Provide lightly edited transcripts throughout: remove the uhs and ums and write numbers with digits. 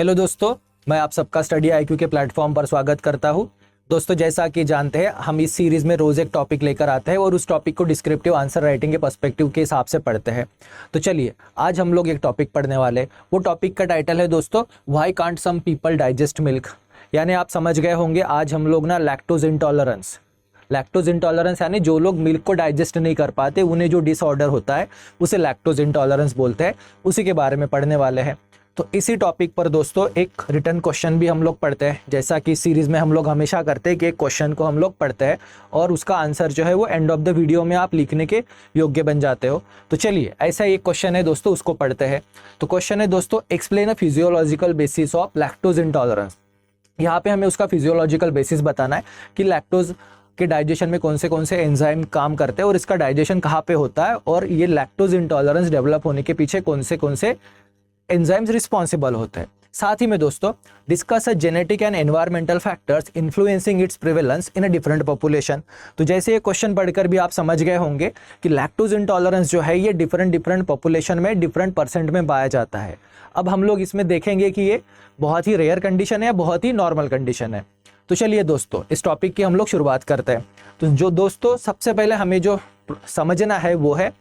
Hello दोस्तों, मैं आप सबका स्टडी आईक्यू के प्लेटफॉर्म पर स्वागत करता हूं। दोस्तों, जैसा कि जानते हैं, हम इस सीरीज़ में रोज़ एक टॉपिक लेकर आते हैं और उस टॉपिक को डिस्क्रिप्टिव आंसर राइटिंग के पर्सपेक्टिव के हिसाब से पढ़ते हैं। तो चलिए, आज हम लोग एक टॉपिक पढ़ने वाले। वो टॉपिक का टाइटल है दोस्तों, why can't some people digest milk. यानी आप समझ गए होंगे, आज हम लोग ना लैक्टोज इंटॉलरेंस यानी जो लोग मिल्क को डाइजेस्ट नहीं कर पाते, उन्हें जो डिसऑर्डर होता है उसे लैक्टोज इंटॉलरेंस बोलते हैं, उसी के बारे में पढ़ने वाले हैं। तो इसी टॉपिक पर दोस्तों एक रिटन क्वेश्चन भी हम लोग पढ़ते हैं। जैसा कि इस सीरीज़ में हम लोग हमेशा करते हैं कि एक क्वेश्चन को हम लोग पढ़ते हैं और उसका आंसर जो है वो एंड ऑफ द वीडियो में आप लिखने के योग्य बन जाते हो। तो चलिए, ऐसा एक क्वेश्चन है दोस्तों, उसको पढ़ते हैं। तो क्वेश्चन है दोस्तों, explain a physiological basis of lactose intolerance. यहाँ पे हमें उसका फिजियोलॉजिकल बेसिस बताना है कि लैक्टोज के डाइजेशन में कौन से एंजाइम काम करते हैं और इसका डाइजेशन कहाँ पे होता है, और ये लैक्टोज इंटॉलरेंस डेवलप होने के पीछे कौन से एंजाइम्स रिस्पॉन्सिबल होते हैं। साथ ही में दोस्तों, discuss a genetic and environmental factors influencing it's prevalence in a different population. तो जैसे ये क्वेश्चन पढ़कर भी आप समझ गए होंगे कि लैक्टोज इंटॉलरेंस जो है ये डिफरेंट पॉपुलेशन में डिफरेंट परसेंट में पाया जाता है। अब हम लोग इसमें देखेंगे कि ये बहुत ही रेयर कंडीशन है या बहुत ही नॉर्मल कंडीशन है। तो चलिए दोस्तों, इस टॉपिक की हम लोग शुरुआत करते हैं। तो जो दोस्तों सबसे पहले हमें जो समझना है वो है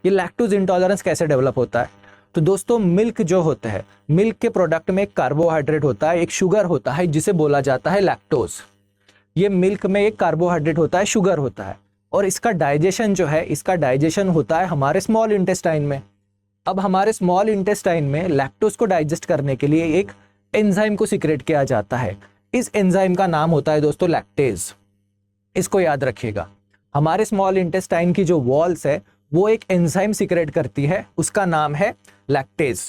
ये लैक्टोज इंटॉलरेंस कैसे डेवलप होता है। तो दोस्तों, मिल्क जो होता है, मिल्क के प्रोडक्ट में एक कार्बोहाइड्रेट होता है, एक शुगर होता है जिसे बोला जाता है लैक्टोज। ये मिल्क में एक कार्बोहाइड्रेट होता है, शुगर होता है, और इसका डाइजेशन जो है, इसका डाइजेशन होता है हमारे स्मॉल इंटेस्टाइन में। अब हमारे स्मॉल इंटेस्टाइन में लैक्टोज को डाइजेस्ट करने के लिए एक एंजाइम को सीक्रेट किया जाता है। इस एंजाइम का नाम होता है दोस्तों लैक्टेज। इसको याद रखिएगा, हमारे स्मॉल इंटेस्टाइन की जो वॉल्स है वो एक एंजाइम सीक्रेट करती है, उसका नाम है लैक्टेज।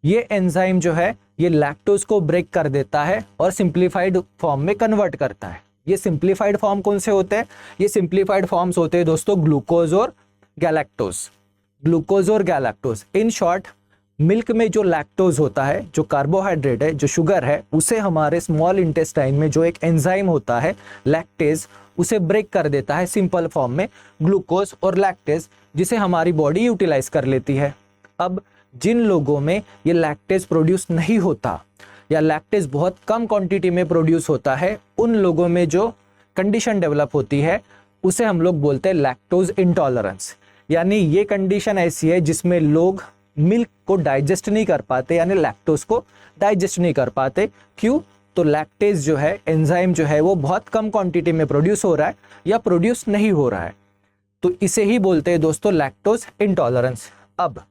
ये एंजाइम जो है ये लैक्टोज को ब्रेक कर देता है और सिंप्लीफाइड फॉर्म में कन्वर्ट करता है। ये सिंप्लीफाइड फॉर्म कौन से होते हैं? ये सिंप्लीफाइड फॉर्म्स होते हैं दोस्तों ग्लूकोज और गैलेक्टोज। इन शॉर्ट, मिल्क में जो लैक्टोज होता है, जो कार्बोहाइड्रेट है, जो शुगर है, उसे हमारे स्मॉल इंटेस्टाइन में जो एक एंजाइम होता है लैक्टेज, उसे ब्रेक कर देता है सिंपल फॉर्म में ग्लूकोज और लैक्टेज, जिसे हमारी बॉडी यूटिलाइज कर लेती है। अब जिन लोगों में ये लैक्टेज प्रोड्यूस नहीं होता या लैक्टेज बहुत कम क्वांटिटी में प्रोड्यूस होता है, उन लोगों में जो कंडीशन डेवलप होती है उसे हम लोग बोलते हैं लैक्टोज इंटॉलरेंस। यानी ये कंडीशन ऐसी है जिसमें लोग मिल्क को डाइजेस्ट नहीं कर पाते, यानी लैक्टोज को डाइजेस्ट नहीं कर पाते। क्यों? तो लैक्टेज जो है, एंजाइम जो है, वो बहुत कम क्वांटिटी में प्रोड्यूस हो रहा है या प्रोड्यूस नहीं हो रहा है, तो इसे ही बोलते हैं दोस्तों लैक्टोज इंटॉलरेंस। अब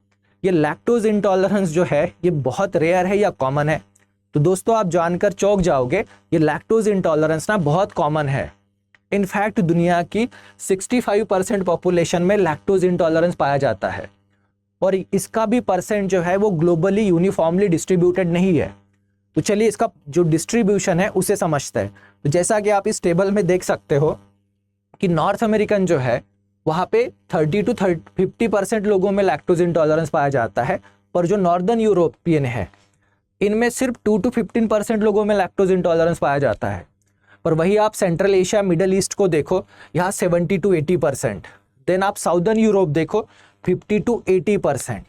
ये लैक्टोज इंटॉलरेंस जो है ये बहुत रेयर है या कॉमन है? तो दोस्तों, आप जानकर चौंक जाओगे, ये लैक्टोज इंटॉलरेंस ना बहुत कॉमन है। इनफैक्ट दुनिया की 65% पॉपुलेशन में लैक्टोज इंटॉलरेंस पाया जाता है, और इसका भी परसेंट जो है वो ग्लोबली यूनिफॉर्मली डिस्ट्रीब्यूटेड नहीं है। तो चलिए, इसका जो डिस्ट्रीब्यूशन है उसे समझते हैं। तो जैसा कि आप इस टेबल में देख सकते हो कि नॉर्थ अमेरिकन जो है वहाँ पे 30 to 50% लोगों में लैक्टोज इंटॉलरेंस पाया जाता है, और जो नॉर्दर्न यूरोपियन है इनमें सिर्फ 2 to 15% लोगों में लैक्टोज इंटॉलरेंस पाया जाता है। पर वही आप सेंट्रल एशिया, मिडल ईस्ट को देखो, यहाँ 70 to 80%। देन आप साउदर्न यूरोप देखो, 50 to 80%।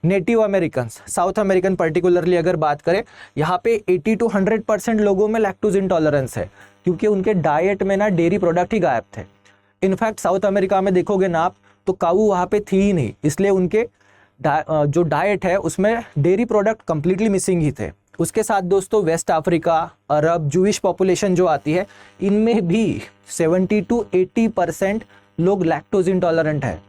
Native American, south American particularly अगर बात करें, यहाँ पे 80 to 100% लोगों में लैक्टोज इंटॉलरेंस है, क्योंकि उनके डाइट में ना डेयरी प्रोडक्ट ही गायब थे। इनफैक्ट साउथ अमेरिका में देखोगे ना आप, तो काऊ वहाँ पे थी ही नहीं, इसलिए उनके जो डाइट है उसमें डेयरी प्रोडक्ट कंप्लीटली मिसिंग ही थे। उसके साथ दोस्तों वेस्ट अफ्रीका, अरब, जूइश पॉपुलेशन जो आती है, इनमें भी 70 to 80% लोग लैक्टोज इंटॉलरेंट है।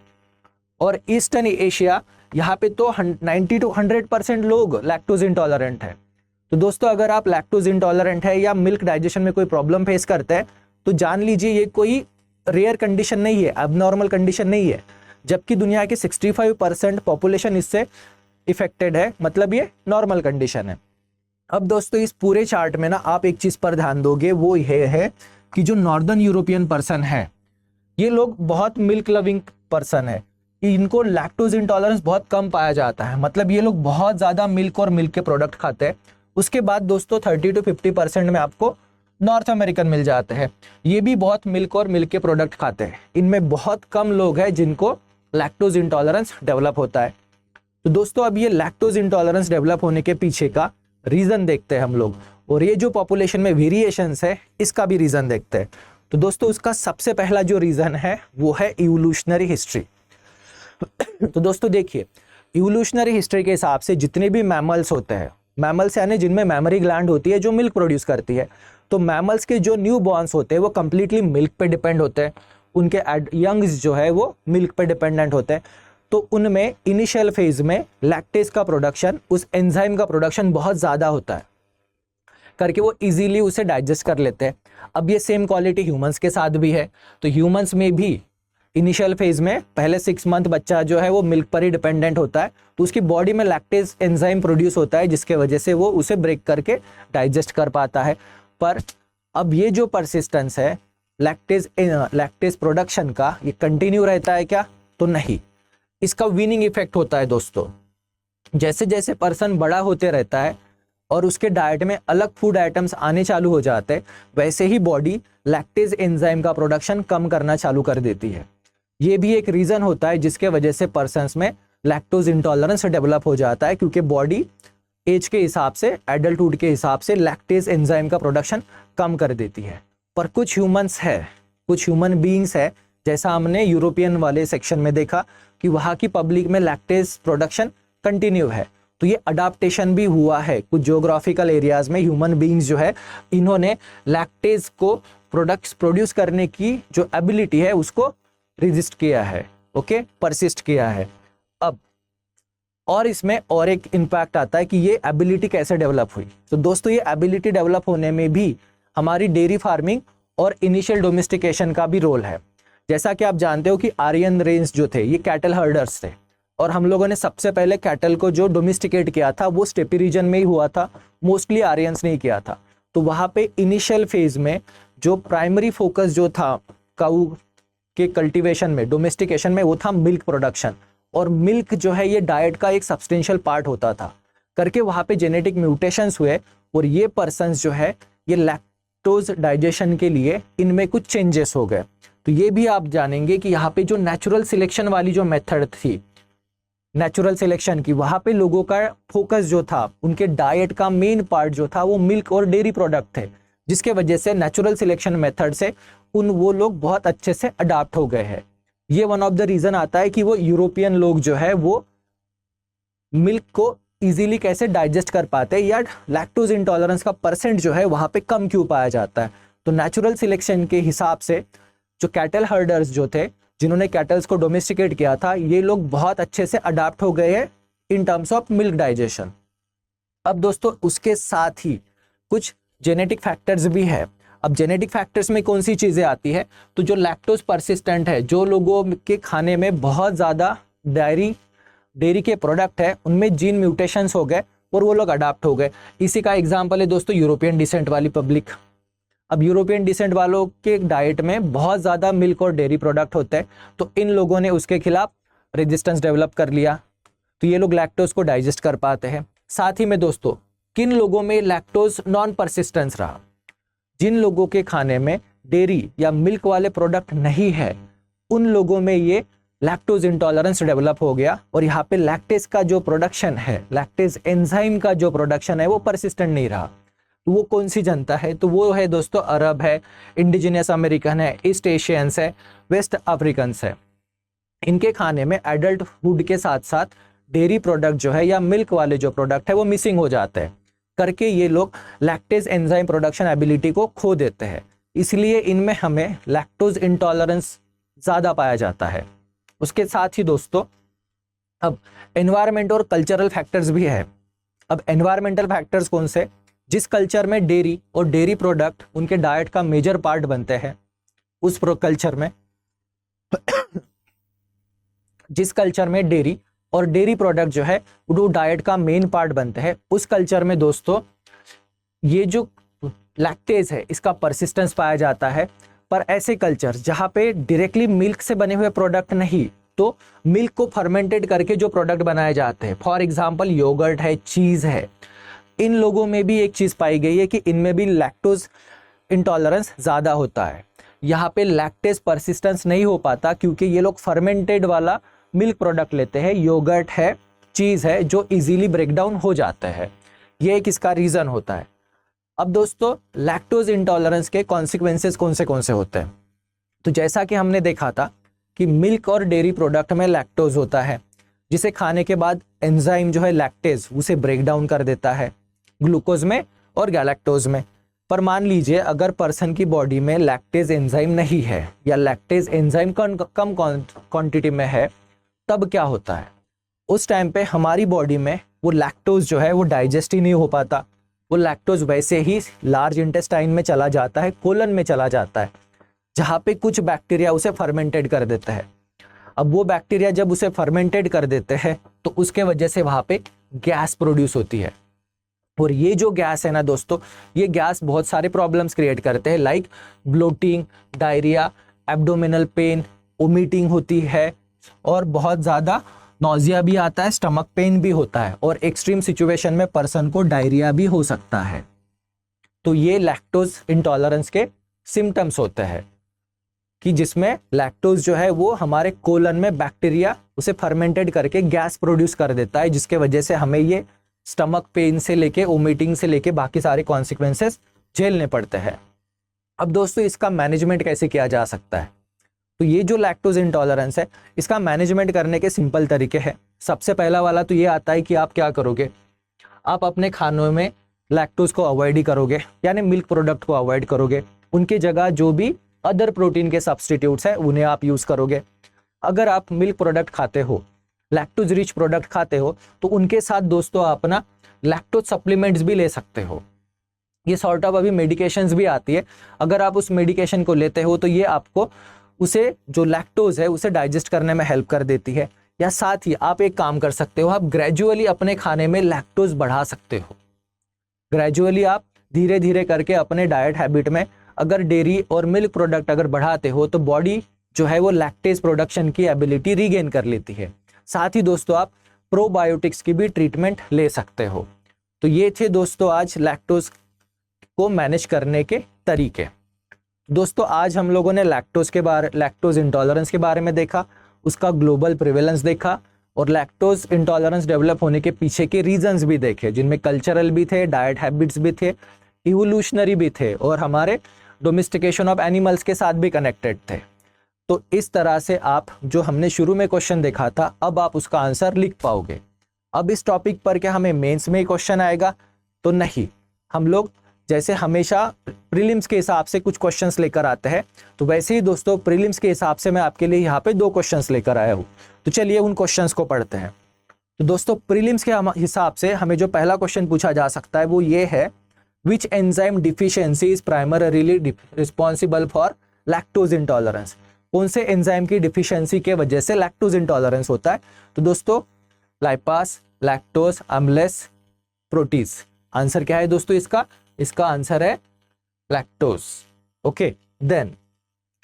और ईस्टर्न एशिया, यहाँ पे तो 90 to 100% लोग लैक्टोज इंटॉलरेंट है। तो दोस्तों, अगर आप लैक्टोज इंटॉलरेंट है या मिल्क डाइजेशन में कोई प्रॉब्लम फेस करते हैं, तो जान लीजिए ये कोई रेयर कंडीशन नहीं है, अबनॉर्मल कंडीशन नहीं है, जबकि दुनिया की 65% पॉपुलेशन इससे इफेक्टेड है, मतलब ये नॉर्मल कंडीशन है। अब दोस्तों, इस पूरे चार्ट में ना आप एक चीज़ पर ध्यान दोगे, वो ये है कि जो नॉर्दर्न यूरोपियन पर्सन है, ये लोग बहुत मिल्क लविंग पर्सन है, इनको लैक्टोज इंटॉलरेंस बहुत कम पाया जाता है, मतलब ये लोग बहुत ज़्यादा मिल्क और मिल्क के प्रोडक्ट खाते हैं। उसके बाद दोस्तों 30 to 50% में आपको नॉर्थ अमेरिकन मिल जाते हैं, ये भी बहुत मिल्क और मिल्क के प्रोडक्ट खाते हैं। इनमें बहुत कम लोग हैं जिनको लैक्टोज इंटॉलरेंस डेवलप होता है। तो दोस्तों, अब ये लैक्टोज इंटॉलरेंस डेवलप होने के पीछे का रीज़न देखते हैं हम लोग, और ये जो पॉपुलेशन में वेरिएशंस है इसका भी रीज़न देखते हैं। तो दोस्तों उसका सबसे पहला जो रीज़न है वो है इवोल्यूशनरी हिस्ट्री। तो दोस्तों देखिए, इवोल्यूशनरी हिस्ट्री के हिसाब से जितने भी मैमल्स होते हैं, मैमल्स यानी जिनमें मैमरी ग्लैंड होती है जो मिल्क प्रोड्यूस करती है, तो मैमल्स के जो न्यू बॉर्न्स होते हैं वो कंप्लीटली मिल्क पे डिपेंड होते हैं, उनके यंग्स जो है वो मिल्क पे डिपेंडेंट होते हैं। तो उनमें इनिशियल फेज में लैक्टेज का प्रोडक्शन, उस एंजाइम का प्रोडक्शन बहुत ज़्यादा होता है, करके वो इजीली उसे डाइजेस्ट कर लेते हैं। अब ये सेम क्वालिटी ह्यूमंस के साथ भी है। तो ह्यूमंस में भी इनिशियल फेज में पहले 6 मंथ बच्चा जो है वो मिल्क पर ही डिपेंडेंट होता है, तो उसकी बॉडी में लैक्टेज एंजाइम प्रोड्यूस होता है जिसके वजह से वो उसे ब्रेक करके डाइजेस्ट कर पाता है। पर अब ये जो परसिस्टेंस है लैक्टेज प्रोडक्शन का, ये कंटिन्यू रहता है क्या? तो नहीं, इसका वीनिंग इफेक्ट होता है दोस्तों। जैसे जैसे पर्सन बड़ा होते रहता है और उसके डाइट में अलग फूड आइटम्स आने चालू हो जाते हैं, वैसे ही बॉडी लैक्टेज एंजाइम का प्रोडक्शन कम करना चालू कर देती है। ये भी एक रीज़न होता है जिसके वजह से पर्सन्स में लैक्टोज इंटॉलरेंस डेवलप हो जाता है, क्योंकि बॉडी एज के हिसाब से, एडल्टहुड के हिसाब से लैक्टेज एंजाइम का प्रोडक्शन कम कर देती है। पर कुछ ह्यूमंस है, कुछ ह्यूमन बीइंग्स है, जैसा हमने यूरोपियन वाले सेक्शन में देखा कि वहाँ की पब्लिक में लैक्टेज प्रोडक्शन कंटिन्यू है। तो ये अडाप्टेशन भी हुआ है कुछ ज्योग्राफिकल एरियाज में। ह्यूमन बीइंग्स जो है इन्होंने लैक्टेज को प्रोड्यूस करने की जो एबिलिटी है उसको रेजिस्ट किया है, ओके, परसिस्ट किया है। अब और इसमें और एक इम्पैक्ट आता है कि ये एबिलिटी कैसे डेवलप हुई। तो दोस्तों ये एबिलिटी डेवलप होने में भी हमारी डेयरी फार्मिंग और इनिशियल डोमेस्टिकेशन का भी रोल है। जैसा कि आप जानते हो कि आर्यन रेंज जो थे ये कैटल हर्डर्स थे, और हम लोगों ने सबसे पहले कैटल को जो डोमेस्टिकेट किया था वो स्टेपी रीजन में ही हुआ था, मोस्टली आर्यंस ने ही किया था। तो वहाँ पे इनिशियल फेज में जो प्राइमरी फोकस जो था काऊ के कल्टीवेशन में, डोमेस्टिकेशन में, वो था मिल्क प्रोडक्शन। और मिल्क जो है ये डाइट का एक सब्सटेंशियल पार्ट होता था, करके वहाँ पे जेनेटिक म्यूटेशंस हुए और ये पर्सन्स जो है ये लैक्टोज डाइजेशन के लिए इनमें कुछ चेंजेस हो गए। तो ये भी आप जानेंगे कि यहाँ पे जो नेचुरल सिलेक्शन वाली जो मेथड थी, नेचुरल सिलेक्शन की, वहाँ पे लोगों का फोकस जो था, उनके डाइट का मेन पार्ट जो था वो मिल्क और डेयरी प्रोडक्ट थे, जिसके वजह से नेचुरल सिलेक्शन मेथड से वो लोग बहुत अच्छे से अडाप्ट हो गए हैं। ये वन ऑफ द रीजन आता है कि वो यूरोपियन लोग जो है वो मिल्क को इजीली कैसे डाइजेस्ट कर पाते हैं, या लैक्टोज इंटॉलरेंस का परसेंट जो है वहाँ पे कम क्यों पाया जाता है। तो नेचुरल सिलेक्शन के हिसाब से जो कैटल हर्डर्स जो थे, जिन्होंने कैटल्स को डोमेस्टिकेट किया था, ये लोग बहुत अच्छे से अडाप्ट हो गए हैं in terms of milk digestion. अब दोस्तों उसके साथ ही कुछ जेनेटिक फैक्टर्स भी है। अब जेनेटिक फैक्टर्स में कौन सी चीज़ें आती है? तो जो लैक्टोज परसिस्टेंट है, जो लोगों के खाने में बहुत ज़्यादा डेयरी के प्रोडक्ट है, उनमें जीन म्यूटेशंस हो गए और वो लोग अडाप्ट हो गए। इसी का एग्जांपल है दोस्तों यूरोपियन डिसेंट वाली पब्लिक। अब यूरोपियन डिसेंट वालों के डाइट में बहुत ज़्यादा मिल्क और डेयरी प्रोडक्ट होते हैं, तो इन लोगों ने उसके खिलाफ रेजिस्टेंस डेवलप कर लिया, तो ये लोग लैक्टोज को डाइजेस्ट कर पाते हैं। साथ ही में दोस्तों किन लोगों में लैक्टोज नॉन परसिस्टेंस रहा? जिन लोगों के खाने में डेयरी या मिल्क वाले प्रोडक्ट नहीं है, उन लोगों में ये लैक्टोज इंटॉलरेंस डेवलप हो गया, और यहाँ पे लैक्टेज का जो प्रोडक्शन है, लैक्टेज एंजाइम का जो प्रोडक्शन है वो परसिस्टेंट नहीं रहा। तो वो कौन सी जनता है? तो वो है दोस्तों अरब है, इंडिजिनियस अमेरिकन है, ईस्ट एशियंस है, वेस्ट अफ्रीकन्स है। इनके खाने में एडल्टहुड के साथ साथ डेयरी प्रोडक्ट जो है या मिल्क वाले जो प्रोडक्ट है वो मिसिंग हो जाते हैं, करके ये लोग लैक्टेज एंजाइम प्रोडक्शन एबिलिटी को खो देते हैं। इसलिए इनमें हमें लैक्टोज इंटॉलरेंस ज़्यादा पाया जाता है। उसके साथ ही दोस्तों अब एनवायरमेंट और कल्चरल फैक्टर्स भी है। अब एनवायरमेंटल फैक्टर्स कौन से? जिस कल्चर में डेयरी और डेयरी प्रोडक्ट उनके डाइट का मेजर पार्ट बनते हैं, उस कल्चर में जिस कल्चर में डेयरी और डेयरी प्रोडक्ट जो है वो डाइट का मेन पार्ट बनते हैं, उस कल्चर में दोस्तों ये जो लैक्टेज है इसका परसिस्टेंस पाया जाता है। पर ऐसे कल्चर जहाँ पे डायरेक्टली मिल्क से बने हुए प्रोडक्ट नहीं, तो मिल्क को फर्मेंटेड करके जो प्रोडक्ट बनाए जाते हैं, फॉर एग्जाम्पल योगर्ट है, चीज़ है, इन लोगों में भी एक चीज़ पाई गई है कि इनमें भी लैक्टोज इंटॉलरेंस ज़्यादा होता है। यहाँ पे लैक्टेज परसिस्टेंस नहीं हो पाता क्योंकि ये लोग फर्मेंटेड वाला मिल्क प्रोडक्ट लेते हैं, योगर्ट है, चीज़ है, जो इजीली ब्रेक डाउन हो जाता है। ये एक इसका रीजन होता है। अब दोस्तों लैक्टोज इंटॉलरेंस के कॉन्सिक्वेंसेस कौन से होते हैं? तो जैसा कि हमने देखा था कि मिल्क और डेयरी प्रोडक्ट में लैक्टोज होता है, जिसे खाने के बाद एंजाइम जो है लैक्टेज उसे ब्रेक डाउन कर देता है ग्लूकोज में और गैलेक्टोज में। पर मान लीजिए अगर पर्सन की बॉडी में लैक्टेज एंजाइम नहीं है या लैक्टेज एंजाइम कम क्वांटिटी में है, तब क्या होता है? उस टाइम पे हमारी बॉडी में वो लैक्टोज जो है वो डाइजेस्ट ही नहीं हो पाता। वो लैक्टोज वैसे ही लार्ज इंटेस्टाइन में चला जाता है, कोलन में चला जाता है, जहाँ पे कुछ बैक्टीरिया उसे फर्मेंटेड कर देते हैं। अब वो बैक्टीरिया जब उसे फर्मेंटेड कर देते हैं तो उसके वजह से वहाँ पे गैस प्रोड्यूस होती है। और ये जो गैस है ना दोस्तों, ये गैस बहुत सारे प्रॉब्लम्स क्रिएट करते हैं, like bloating, diarrhoea, abdominal pain, vomiting होती है और बहुत ज़्यादा नॉजिया भी आता है, स्टमक पेन भी होता है और एक्सट्रीम सिचुएशन में पर्सन को डायरिया भी हो सकता है। तो ये लैक्टोज इंटॉलरेंस के सिम्टम्स होते हैं कि जिसमें लैक्टोज जो है वो हमारे कोलन में बैक्टीरिया उसे फर्मेंटेड करके गैस प्रोड्यूस कर देता है, जिसके वजह से हमें ये स्टमक पेन से लेके वोमिटिंग से लेके बाकी सारे कॉन्सिक्वेंसेस झेलने पड़ते हैं। अब दोस्तों इसका मैनेजमेंट कैसे किया जा सकता है? तो ये जो लैक्टोज इंटॉलरेंस है, इसका मैनेजमेंट करने के सिंपल तरीके हैं। सबसे पहला वाला तो ये आता है कि आप क्या करोगे, आप अपने खानों में लैक्टोज को अवॉइड ही करोगे, यानी मिल्क प्रोडक्ट को अवॉइड करोगे। उनकी जगह जो भी अदर प्रोटीन के सब्सटीट्यूट्स हैं उन्हें आप यूज़ करोगे। अगर आप मिल्क प्रोडक्ट खाते हो, लैक्टोज रिच प्रोडक्ट खाते हो, तो उनके साथ दोस्तों आप ना लैक्टोज सप्लीमेंट्स भी ले सकते हो। ये सॉर्ट ऑफ अभी मेडिकेशंस भी आती है, अगर आप उस मेडिकेशन को लेते हो तो ये आपको उसे जो लैक्टोज है उसे डाइजेस्ट करने में हेल्प कर देती है। या साथ ही आप एक काम कर सकते हो, आप ग्रेजुअली अपने खाने में लैक्टोज बढ़ा सकते हो। ग्रेजुअली आप धीरे धीरे करके अपने डाइट हैबिट में अगर डेयरी और मिल्क प्रोडक्ट अगर बढ़ाते हो तो बॉडी जो है वो लैक्टेज प्रोडक्शन की एबिलिटी रीगेन कर लेती है। साथ ही दोस्तों आप प्रोबायोटिक्स की भी ट्रीटमेंट ले सकते हो। तो ये थे दोस्तों आज लैक्टोज को मैनेज करने के तरीके। दोस्तों आज हम लोगों ने लैक्टोज इंटॉलरेंस के बारे में देखा, उसका ग्लोबल प्रिवेलेंस देखा और लैक्टोज इंटॉलरेंस डेवलप होने के पीछे के रीजंस भी देखे, जिनमें कल्चरल भी थे, डाइट हैबिट्स भी थे, इवोल्यूशनरी भी थे और हमारे डोमेस्टिकेशन ऑफ एनिमल्स के साथ भी कनेक्टेड थे। तो इस तरह से आप जो हमने शुरू में क्वेश्चन देखा था, अब आप उसका आंसर लिख पाओगे। अब इस टॉपिक पर क्या हमें मेंस में ही क्वेश्चन आएगा? तो नहीं, हम लोग जैसे हमेशा प्रीलिम्स के हिसाब से कुछ क्वेश्चंस लेकर आते हैं, तो वैसे ही दोस्तों प्रीलिम्स के हिसाब से मैं आपके लिए यहाँ पे 2 क्वेश्चंस लेकर आया हूँ। तो चलिए उन क्वेश्चंस को पढ़ते हैं। तो दोस्तों प्रीलिम्स के हिसाब से हमें जो पहला क्वेश्चन पूछा जा सकता है वो ये है, which enzyme deficiency is primarily responsible for lactose intolerance? कौन से एंजाइम की डिफिशियंसी के वजह से लैक्टोज इंटॉलरेंस होता है? तो दोस्तों lipase, lactose, amylase, protease. Answer क्या है दोस्तों इसका आंसर है lactose. Okay, then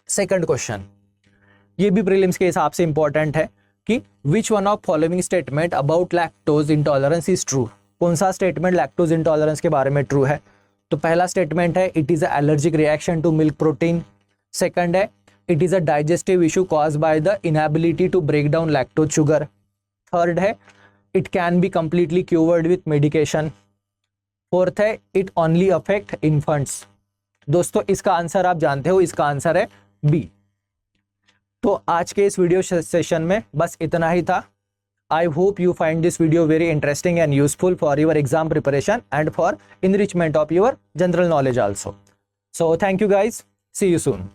second question, ये भी प्रीलिम्स के हिसाब से इंपॉर्टेंट है कि which one of following statement about lactose intolerance is true? कौन सा स्टेटमेंट लैक्टोज इंटॉलरेंस के बारे में ट्रू है? तो पहला स्टेटमेंट है it is a allergic reaction to milk protein. Second है it is a digestive issue cause by the inability to break down lactose sugar. Third है it can be completely cured with medication. Fourth है it only affect infants. दोस्तों इसका answer आप जानते हो, इसका answer है बी। तो आज के इस वीडियो सेशन में बस इतना ही था। I hope you find this video very interesting and useful for your exam preparation and for enrichment of your general knowledge also. So thank you guys. See you soon.